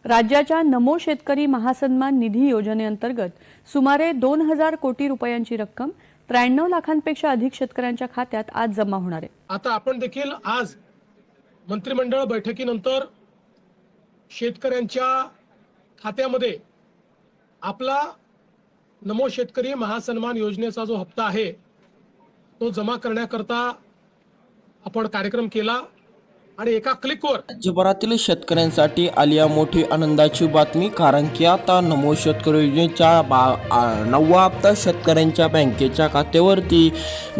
राज्याच्या नमो शेतकरी महासन्मान निधी योजनेअंतर्गत सुमारे 2000 कोटी रुपयांची रक्कम 93 लाखांपेक्षा अधिक शेतकऱ्यांच्या खात्यात आज जमा होणार आहे। आता आपण देखील आज मंत्रिमंडळ बैठकीनंतर शेतकऱ्यांच्या खात्यामध्ये आपला नमो शेतकरी महासन्मान योजनेचा जो हप्ता आहे तो जमा करण्याकरता आपण कार्यक्रम केला आणि एका क्लिकवर राज्यभरातील शेतकऱ्यांसाठी आली आहे मोठी आनंदाची बातमी, कारण की आता नमो शेतकरी योजनेच्या 9वा हप्ता शेतकऱ्यांच्या बँकेच्या खात्यावरती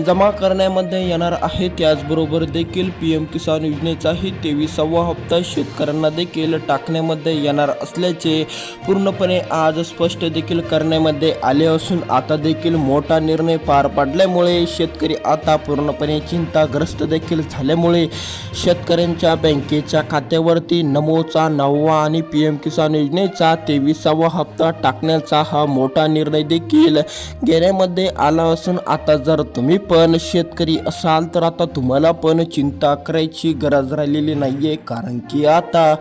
जमा करण्यामध्ये येणार आहे। त्याचबरोबर देखील PM किसान योजनेचाही 23वा हप्ता शेतकऱ्यांना देखील टाकण्यामध्ये येणार असल्याचे पूर्णपणे आज स्पष्ट देखील करण्यामध्ये आले असून आता देखील मोठा निर्णय पार पडल्यामुळे शेतकरी आता पूर्णपणे चिंताग्रस्त देखील झाल्यामुळे शेतकऱ्यांच्या बँकेच्या खात्यावरती नमोचा 9वा आणि PM किसान योजनेचा 23वा हप्ता टाकण्याचा हा मोठा निर्णय देखील घेण्यामध्ये आला असून आता जर तुम्ही पण शेतकरी असाल तर आता तुम्हाला पण चिंता करायची गरज राहिलेली नाहीये, कारण की आता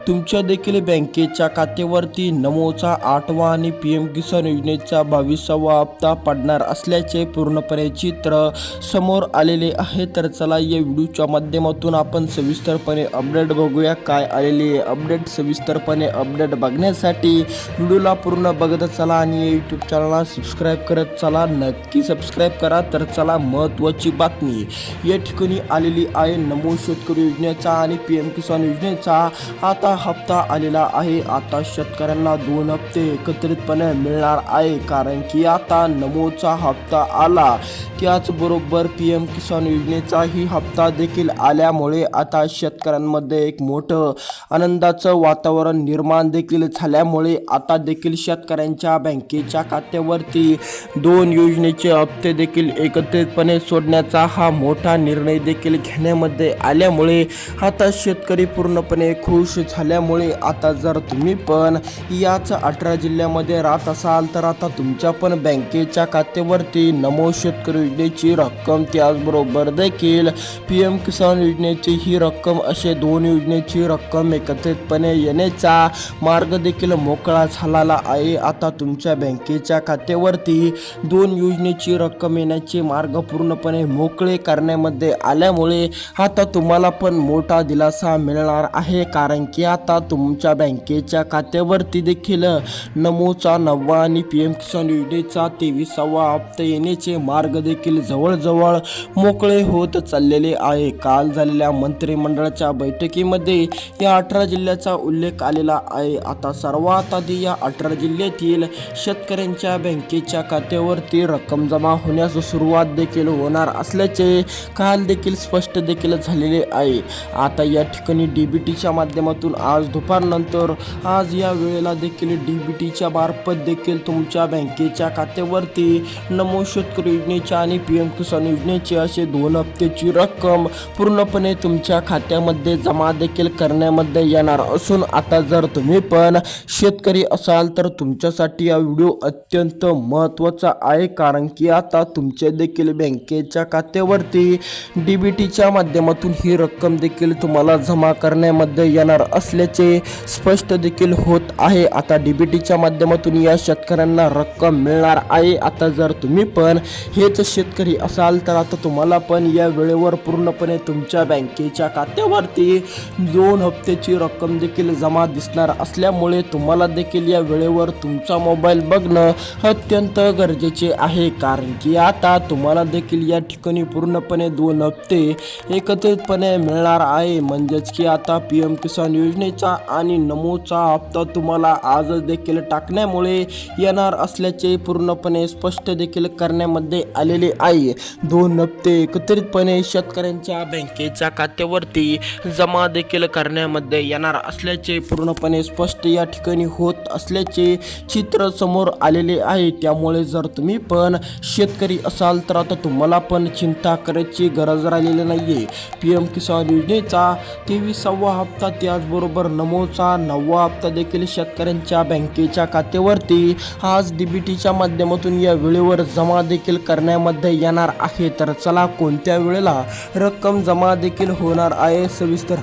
तुमच्या देखील बँकेच्या खात्यावरती नमोचा 8वा आणि PM किसान योजनेचा 22वा हप्ता पडणार असल्याचे पूर्णपणे चित्र समोर आलेले आहे। तर चला या व्हिडिओच्या माध्यमातून आपण सविस्तरपणे अपडेट बघूया काय आलेली अपडेट। सविस्तरपणे अपडेट बघण्यासाठी व्हिडिओला पूर्ण बघत चला आणि यूट्यूब चॅनलला सबस्क्राईब करत चला, नक्की सबस्क्राईब करा। तर चला महत्त्वाची बातमी या ठिकाणी आलेली आहे। नमो शेतकरी योजनेचा आणि PM किसान योजनेचा आता हप्ता आलेला आहे। आता शेतकऱ्यांना 2 हप्ते एकत्रितपणे मिळणार आहे, कारण की आता नमोचा हप्ता आला त्याचबरोबर PM किसान योजनेचाही हप्ता देखील आल्यामुळे आता शेतकऱ्यांमध्ये एक मोठं आनंदाचं वातावरण निर्माण देखील झाल्यामुळे आता देखील शेतकऱ्यांच्या बँकेच्या खात्यावरती 2 योजनेचे हप्ते देखील एकत्रितपणे सोडण्याचा हा मोठा निर्णय देखील घेण्यामध्ये आल्यामुळे आता शेतकरी पूर्णपणे खुश झाल्यामुळे आता जर तुम्ही पण याच 18 जिल्ह्यामध्ये राहत असाल तर आता तुमच्या पण बँकेच्या खात्यावरती नमो शेतकरी योजनेची रक्कम त्याचबरोबर देखील PM किसान योजनेची ही रक्कम असे 2 योजनेची रक्कम एकत्रितपणे येण्याचा मार्ग देखील मोकळा झालेला आहे। आता तुमच्या बँकेच्या खात्यावरती 2 योजनेची रक्कम येण्याचे मार्ग पूर्णपणे मोकळे करण्यामध्ये आल्यामुळे आता तुम्हाला पण मोठा दिलासा मिळणार आहे, कारण की आता तुमच्या बँकेच्या खात्यावरती देखील नमोचा 9वा आणि PM किसान योजनेचा 23वा हप्ता येण्याचे मार्ग देखील जवळजवळ मोकळे होत चाललेले आहे। काल झालेल्या मंत्रिमंडळाच्या बैठकीमध्ये या 18 जिल्ह्याचा उल्लेख आलेला आहे। आता सर्वात आधी या 18 जिल्ह्यातील शेतकऱ्यांच्या बँकेच्या खात्यावरती रक्कम जमा होण्यास सुरुवात देखील होणार असल्याचे काल देखील स्पष्ट देखील झालेले आहे। आता या ठिकाणी DBTच्या माध्यमातून आज दुपारनंतर आज या वेळेला देखील DBTच्या मार्फत देखील तुमच्या बँकेच्या खात्यावरती नमो शेतकरी योजनेच्या आणि PM किसान योजनेचे असे 2 हप्त्याची रक्कम पूर्णपणे तुमच्या खात्यामध्ये जमा देखील करण्यामध्ये येणार असून आता जर तुम्ही पण शेतकरी असाल तर तुमच्यासाठी हा व्हिडिओ अत्यंत महत्त्वाचा आहे, कारण की आता तुमच्या देखील बँकेच्या खात्यावरती DBTच्या माध्यमातून ही रक्कम देखील तुम्हाला जमा करण्यामध्ये येणार असल्याचे स्पष्ट देखील होत आहे। आता DBTच्या माध्यमातून या शेतकऱ्यांना रक्कम मिळणार आहे। आता जर तुम्ही पण हेच शेतकरी असाल तर आता तुम्हाला पण या वेळेवर पूर्णपणे तुमच्या बँकेच्या खात्यावरती 2 हप्त्याची रक्कम देखील जमा दिसणार असल्यामुळे तुम्हाला देखील या वेळेवर तुमचा मोबाईल बघणं अत्यंत गरजेचे आहे, कारण की आता तुम्हाला देखील या ठिकाणी पूर्णपणे 2 हप्ते एकत्रितपणे मिळणार आहे। म्हणजेच की आता PM किसान योजनेचा आणि नमोचा हप्ता तुम्हाला आज देखील टाकण्यामुळे येणार असल्याचे पूर्णपणे स्पष्ट देखील करण्यामध्ये आलेले आहे। 2 हप्ते एकत्रितपणे शेतकऱ्यांच्या बँकेच्या खात्यावरती जमा देखील करण्यामध्ये येणार असल्याचे पूर्णपणे स्पष्ट या ठिकाणी होत असल्याचे चित्र समोर आलेले आहे। त्यामुळे जर तुम्ही पण शेतकरी असाल तर आता तुम्हाला पण चिंता करायची गरज राहिलेली नाहीये। PM किसान योजनेचा 23वा हप्ता त्याचबरोबर नमोचा 9वा हप्ता देखील शेतकऱ्यांच्या बँकेच्या खात्यावरती आज DBTच्या माध्यमातून या वेळेवर जमा देखील करण्यामध्ये येणार आहे। तर चला कोणत्या वेळेला रक्कम जमा देखील होणार आहे सविस्तर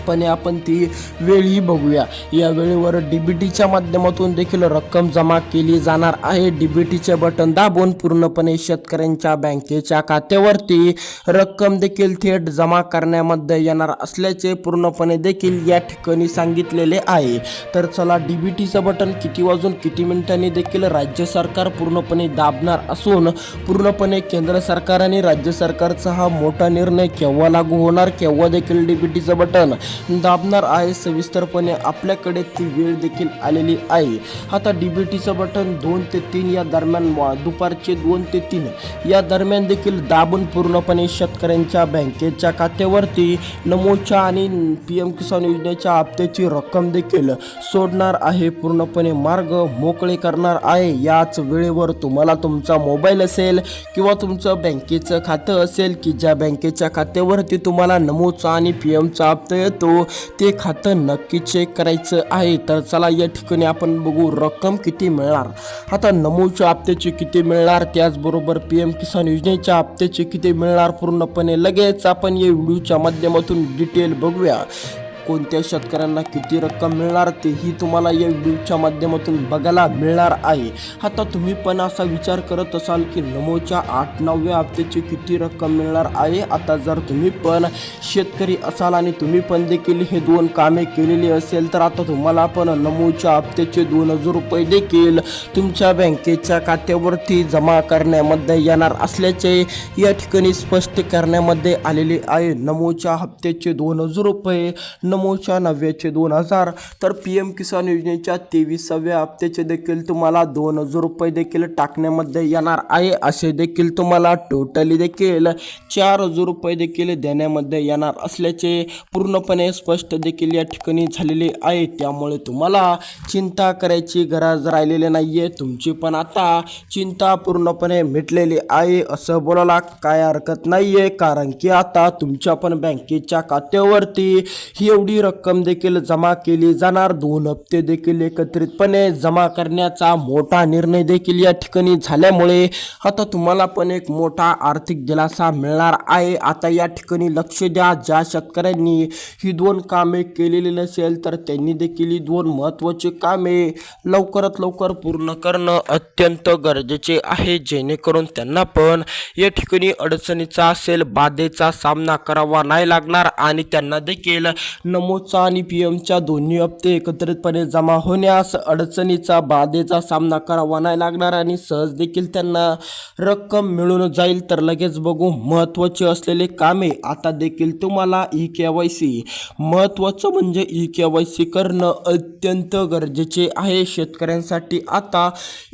विस्तृतपणे आपण ती वेळही बघूया। या वेळेवर डीबीटीच्या माध्यमातून देखील रक्कम जमा केली जाणार आहे। डीबीटीचे बटन दाबून पूर्णपणे शेतकऱ्यांच्या बँकेच्या खात्यावरती रक्कम देखील थेट जमा करण्यामध्ये येणार असल्याचे पूर्णपणे देखील या ठिकाणी सांगितलेले आहे। तर चला, डीबीटीचं बटन किती वाजून किती मिनिटांनी देखील राज्य सरकार पूर्णपणे दाबणार असून पूर्णपणे केंद्र सरकार आणि राज्य सरकारचा हा मोठा निर्णय केव्हा लागू होणार, केव्हा देखील डीबीटीचं बटन दाबणार आहे, सविस्तरपणे आपल्याकडे ती वेळ देखील आलेली आहे। आता डीबीटीचं बटन 2 ते 3 या दरम्यान दुपारचे 2 ते 3 या दरम्यान देखील दाबून पूर्णपणे शेतकऱ्यांच्या बँकेच्या खात्यावरती नमोच्या आणि PM किसान योजनेच्या हप्त्याची रक्कम देखील सोडणार आहे, पूर्णपणे मार्ग मोकळे करणार आहे। याच वेळेवर तुम्हाला तुमचा मोबाईल असेल किंवा तुमचं बँकेचं खातं असेल की ज्या बँकेच्या खात्यावरती तुम्हाला नमोचा आणि PMचा हप्ता येतो ते खातं नक्की चेक करायचं आहे। तर चला, या ठिकाणी आपण बघू रक्कम किती मिळणार। आता नमोच्या हप्त्याची किती मिळणार, त्याचबरोबर PM किसान योजनेच्या हप्त्याची किती मिळणार, पूर्णपणे लगेच आपण या व्हिडिओच्या माध्यमातून डिटेल बघूया। कोणत्या शेतकऱ्यांना किती रक्कम मिळणार तेही तुम्हाला या व्हिडिओच्या माध्यमातून बघायला मिळणार आहे। आता तुम्ही पण असा विचार करत असाल की नमोच्या 8-9व्या हप्त्याची किती रक्कम मिळणार आहे। आता जर तुम्ही पण शेतकरी असाल आणि तुम्ही पण देखील हे 2 कामे केलेली असेल तर आता तुम्हाला पण नमोच्या हप्त्याचे 2000 रुपये देखील तुमच्या बँकेच्या खात्यावरती जमा करण्यामध्ये येणार असल्याचे या ठिकाणी स्पष्ट करण्यामध्ये आलेले आहे। नमोच्या हप्त्याचे 2000 रुपये, नमोच्या 9व्याचे 2000, तर PM किसान योजनेच्या 23व्या हप्त्याचे देखील तुम्हाला 2000 रुपये देखील टाकण्यामध्ये येणार आहे। असे देखील तुम्हाला टोटली देखील 4000 रुपये देखील देण्यामध्ये येणार असल्याचे पूर्णपणे स्पष्ट देखील या ठिकाणी झालेले आहे। त्यामुळे तुम्हाला चिंता करायची गरज राहिलेली नाहीये, तुमची पण आता चिंता पूर्णपणे मिटलेली आहे असं बोलायला काय हरकत नाहीये, कारण की आता तुमच्या पण बँकेच्या खात्यावरती ही एवढी रक्कम देखील जमा केली जाणार। 2 हप्ते देखील एकत्रितपणे जमा करण्याचा मोठा निर्णय देखील या ठिकाणी झाल्यामुळे आता तुम्हाला पण एक मोठा आर्थिक दिलासा मिळणार आहे। आता या ठिकाणी लक्ष द्या, ज्या शेतकऱ्यांनी ही 2 कामे केलेली नसेल तर त्यांनी देखील ही 2 महत्त्वाची कामे लवकरात लवकर पूर्ण करणं अत्यंत गरजेचे आहे, जेणेकरून त्यांना पण या ठिकाणी अडचणीचा असेल बाधेचा सामना करावा नाही लागणार आणि त्यांना देखील नमोचा आणि PMच्या दोन्ही हप्ते एकत्रितपणे जमा होण्यास अडचणीचा बाधेचा सामना करावा नाही लागणार आणि सहज देखील त्यांना रक्कम मिळून जाईल। तर लगेच बघू महत्त्वाचे असलेले कामे। आता देखील तुम्हाला eKYC, महत्त्वाचं म्हणजे eKYC करणं अत्यंत गरजेचे आहे शेतकऱ्यांसाठी। आता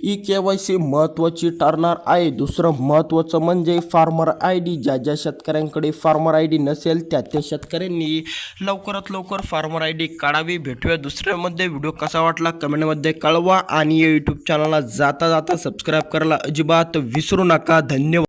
eKYC महत्त्वाची ठरणार आहे। दुसरं महत्त्वाचं म्हणजे फार्मर ID, ज्या शेतकऱ्यांकडे फार्मर ID नसेल त्या शेतकऱ्यांनी लवकरात लवकर फार्मर ID काढावी। भेटूया दुसऱ्यामध्ये। व्हिडिओ कसा वाटला कमेंटमध्ये कळवा आणि या यूट्यूब चॅनलला जाता जाता सबस्क्राईब करायला अजिबात विसरू नका। धन्यवाद।